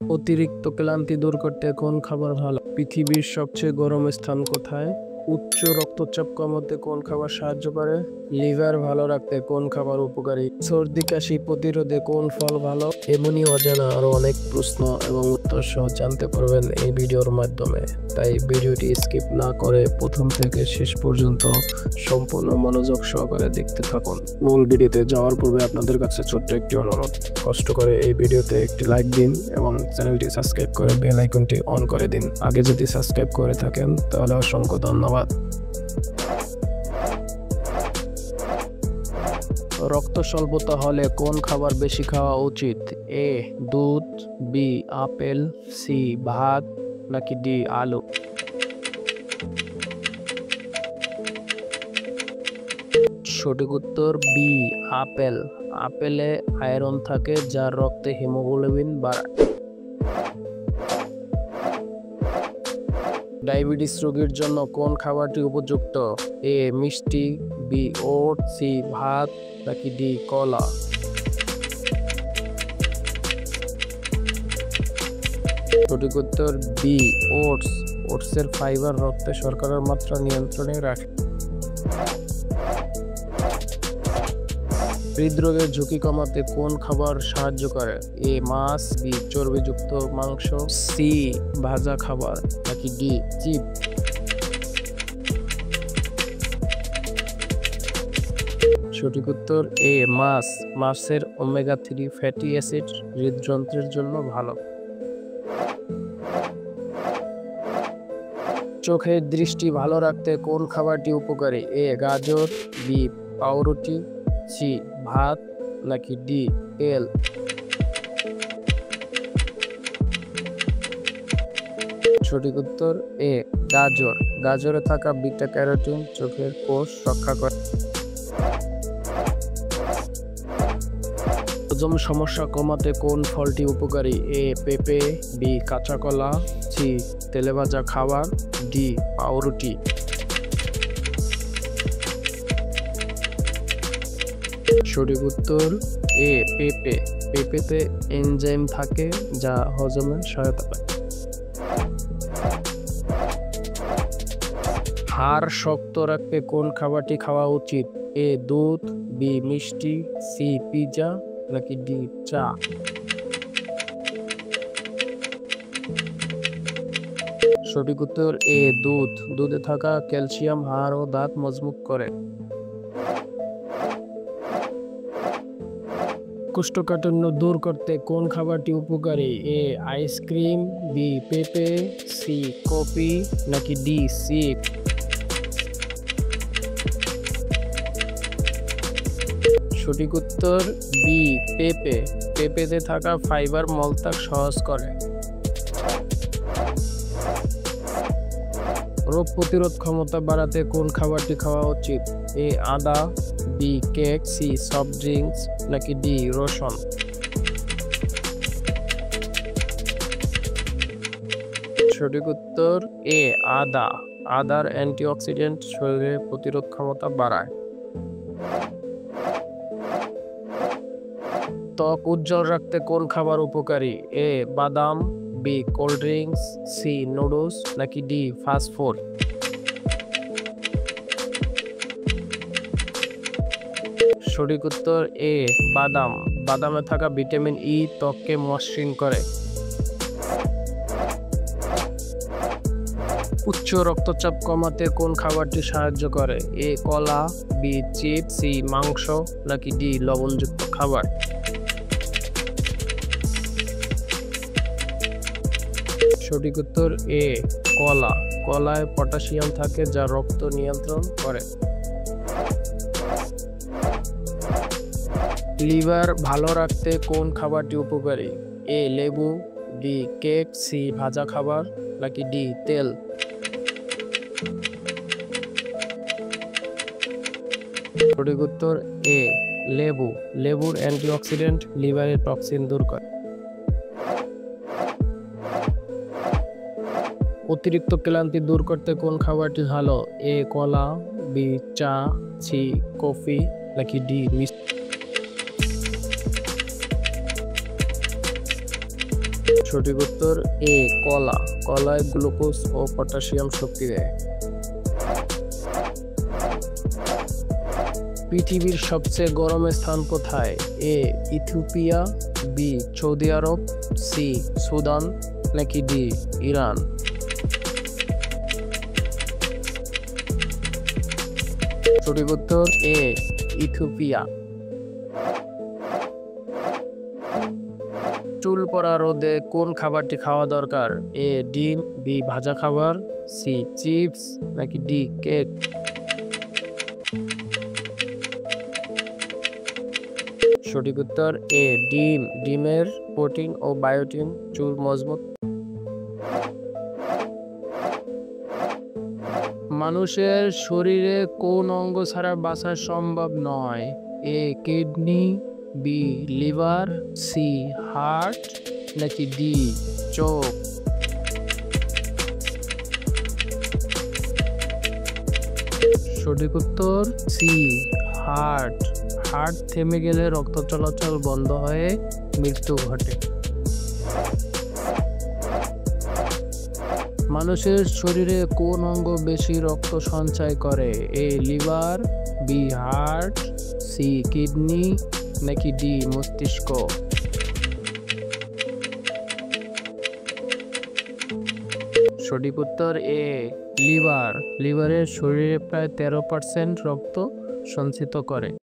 অতিরিক্ত ক্লান্তি দূর করতে কোন খাবার ভালো? পৃথিবীর সবচেয়ে গরম স্থান কোথায়? উচ্চ রক্তচাপ কমাতে কোন খাবার সাহায্য করে? লিভার ভালো রাখতে কোন খাবার উপকারী? সর্দি কাশি প্রতিরোধে কোন ফল ভালো? এমনই অজানা আরো অনেক প্রশ্ন এবং উত্তর সহ জানতে পারবেন এই ভিডিওর মাধ্যমে। তাই ভিডিওটি স্কিপ না করে প্রথম থেকে শেষ পর্যন্ত সম্পূর্ণ মনোযোগ সহকারে দেখতে থাকুন। মূল ভিডিওতে যাওয়ার পূর্বে আপনাদের কাছে ছোট্ট একটি অনুরোধ, কষ্ট করে এই ভিডিওতে একটি লাইক দিন এবং চ্যানেলটি সাবস্ক্রাইব করে বেল আইকনটি অন করে দিন। আগে যদি সাবস্ক্রাইব করে থাকেন তাহলে অসংখ্য ধন্যবাদ। রক্ত স্বল্পতা হলে কোন খাবার বেশি খাওয়া উচিত? এ দুধ, বি আপেল, সি ভাত, নাকি ডি আলু? সঠিক উত্তর বি আপেল। আপেলে আয়রন থাকে যা রক্তে হিমোগ্লোবিন বাড়ায়। ডায়াবেটিস রোগীর জন্য কোন খাবারটি উপযুক্ত? এ মিষ্টি, বি ওট, সি ভাত, নাকি ডি কলা? সঠিক উত্তর বি ওটস। ওটসের ফাইবার রক্তে শর্করার মাত্রা নিয়ন্ত্রণে রাখে। হৃদরোগের ঝুঁকি কমাতে কোন খাবার সাহায্য করে? এ মাছ, বি চর্বিযুক্ত মাংস, সি ভাজা খাবার, নাকি ডি চিপ? সঠিক উত্তর এ মাছ। মাছের ওমেগা 3 ফ্যাটি অ্যাসিড হৃদযন্ত্রের জন্য ভালো। চোখের দৃষ্টি ভালো রাখতে কোন খাবারটি উপকারী? এ গাজর, বি পাউরুটি, সি ভাত, নাকি ডি তেল? সঠিক উত্তর এ গাজর। গাজরে থাকা বিটা ক্যারোটিন চোখের কোষ রক্ষা করে। হজম সমস্যা কমাতে কোন ফলটি উপকারী? এ পেঁপে, বি কাঁচা কলা, সি তেলেভাজা খাবার, ডি পাউরুটি? সঠিক উত্তর এ পেঁপে। পেঁপেতে এনজাইম থাকে যা হজমে সহায়তা করে। হাড় শক্ত রাখতে কোন খাবারটি খাওয়া উচিত? এ দুধ, বি মিষ্টি, সি পিৎজা, নাকি ডি চা? সঠিক উত্তর এ দুধ। দুধে থাকা ক্যালসিয়াম হাড় ও দাঁত মজবুত করে। কোষ্ঠকাঠিন্য দূর করতে কোন খাবারটি উপকারী? এ আইসক্রিম, বি পেঁপে, সি কফি, নাকি ডি সিপ? সঠিক উত্তর বি পেঁপে। পেঁপেতে থাকা ফাইবার মলত্যাগ সহজ করে। রোগ প্রতিরোধ ক্ষমতা বাড়াতে কোন খাবারটি খাওয়া উচিত? এ আদা, B cake, C soft drinks, নাকি ডি রসুন? সঠিক উত্তর এ আদা। আদার অ্যান্টিঅক্সিডেন্ট শরীরের প্রতিরোধ ক্ষমতা বাড়ায়। ত্বক উজ্জ্বল রাখতে কোন খাবার উপকারী? এ বাদাম, B cold drinks, C noodles, নাকি ডি ফাস্ট ফুড? সঠিক উত্তর এ বাদাম। বাদামে থাকা ভিটামিন ই ত্বককে মসৃণ করে। উচ্চ রক্তচাপ কমাতে কোন খাবারটি সাহায্য করে? এ কলা, বি চিপস, সি মাংস, নাকি ডি লবণযুক্ত খাবার? সঠিক উত্তর এ কলা। কলায় পটাশিয়াম থাকে যা রক্ত নিয়ন্ত্রণ করে। লিভার ভালো রাখতে কোন খাবারটি উপকারী? এ লেবু, বি কেক, সি ভাজা খাবার, নাকি ডি তেল? সঠিক উত্তর এ লেবু। লেবুর অ্যান্টিঅক্সিডেন্ট লিভারের টক্সিন দূর করে। অতিরিক্ত ক্লান্তি দূর করতে কোন খাবারটি ভালো? এ কলা, বি চা, সি কফি, নাকি ডি মিষ্টি? সঠিক উত্তর এ কলা। কলায় গ্লুকোজ ও পটাশিয়াম শক্তি দেয়। পৃথিবীর সবচেয়ে গরম স্থান কোথায়? এ ইথিওপিয়া, বি সৌদি আরব, সি সুদান, নাকি ডি ইরান? সঠিক উত্তর এ ইথিওপিয়া। চুল পড়া রোদে কোন খাবারটি খাওয়া দরকার? এ ডিম, বি ভাজা খাবার, সি চিপস, নাকি ডি কেক? সঠিক উত্তর এ ডিম। ডিমের প্রোটিন ও বায়োটিন চুল মজবুত। মানুষের শরীরে কোন অঙ্গ ছাড়া বাঁচা সম্ভব নয়? A kidney, B liver, C heart, নাকি ডি চোখ? সঠিক উত্তর সি হার্ট। হার্ট থেমে গেলে রক্ত চলাচল বন্ধ হয়ে মৃত্যু ঘটে। মানুষের শরীরে কোন অঙ্গ বেশি রক্ত সঞ্চয় করে? A liver, B heart, C kidney, নাকি ডি মস্তিষ্ক? সঠিক উত্তর এ লিভার। লিভারের শরীরে প্রায় 13% রক্ত সঞ্চিত করে।